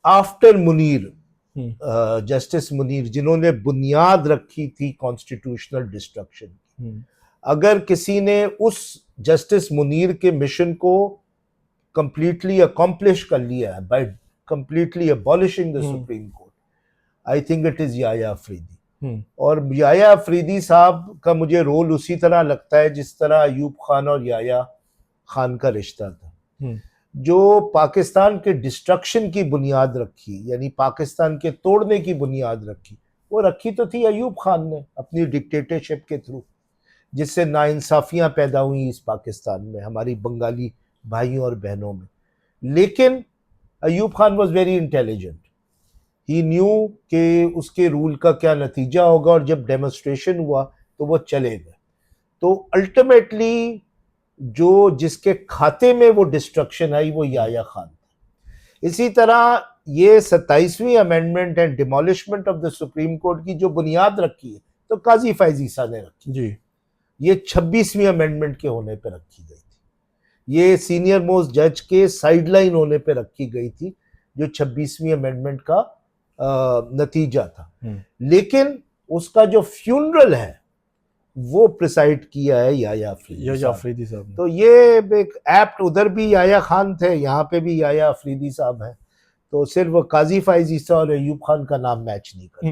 After Munir, justice Munir, جنہوں نے بنیاد رکھی تھی کانسٹیٹیوشنل ڈسٹرکشن کی، اگر کسی نے اس جسٹس منیر کے مشن کو کمپلیٹلی اکمپلش کر لیا ہے by completely abolishing the supreme court, I think it is Yahya Afridi. اور یحییٰ افریدی صاحب کا مجھے رول اسی طرح لگتا ہے جس طرح ایوب خان اور یحییٰ خان کا رشتہ تھا. جو پاکستان کے ڈسٹرکشن کی بنیاد رکھی، یعنی پاکستان کے توڑنے کی بنیاد رکھی، وہ رکھی تو تھی ایوب خان نے اپنی ڈکٹیٹرشپ کے تھرو، جس سے ناانصافیاں پیدا ہوئیں اس پاکستان میں ہماری بنگالی بھائیوں اور بہنوں میں. لیکن Ayub Khan was very intelligent, he new کہ اس کے رول کا کیا نتیجہ ہوگا، اور جب ڈیمونسٹریشن ہوا تو وہ چلے گئے. تو الٹیمیٹلی جو جس کے کھاتے میں وہ ڈسٹرکشن آئی وہ یحییٰ خان تھا. اسی طرح یہ 27ویں amendment and demolishment of the supreme court کی جو بنیاد رکھی ہے تو قاضی فائز عیسیٰ نے رکھی جی. یہ 26ویں امینڈمنٹ کے ہونے پہ رکھی گئی تھی، یہ سینئر موسٹ جج کے سائیڈ لائن ہونے پہ رکھی گئی تھی، جو 26ویں امینڈمنٹ کا نتیجہ تھا. لیکن اس کا جو فیونرل ہے وہ پریسائڈ کیا ہے یحییٰ افریدی صاحب. تو یہ ایک ایپٹ، ادھر بھی یحییٰ خان تھے، یہاں پہ بھی یحییٰ افریدی صاحب ہیں، تو صرف قاضی فائز عیسیٰ اور ایوب خان کا نام میچ نہیں کرتا.